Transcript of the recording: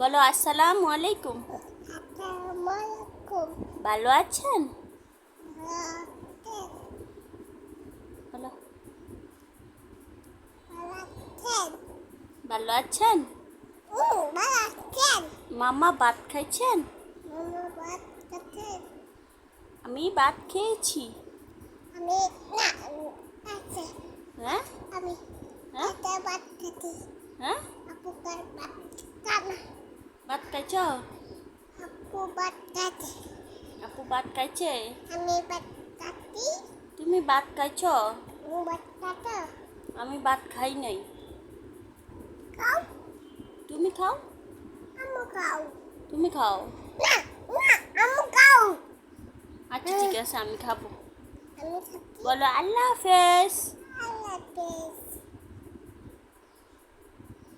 বলো আসসালামু আলাইকুম। আসসালামালাইকুম। ভালো আছেন? বলো ভালো আছেন? মামা ভাত খাইছেন? আমি ভাত খেয়েছি। আমি না আছে হ্যাঁ আমি হ্যাঁ এটা বাদ খেতে হ্যাঁ আপু কার বাদ কানা ভাত খাইছ? আপু বাদ খেতে আপু ভাত খাইছে? আমি বাদ কাটি তুমি ভাত খাইছ? ও বাদ কাটা আমি ভাত খাই নাই। খাও তুমি খাও? আমু খাও তুমি খাও? না না আমু খাও আচ্ছা ঠিক আছে, আমি খাবো। আমি খাচ্ছি বলো আল্লাহ হাফেজ। আল্লাহ হাফেজ।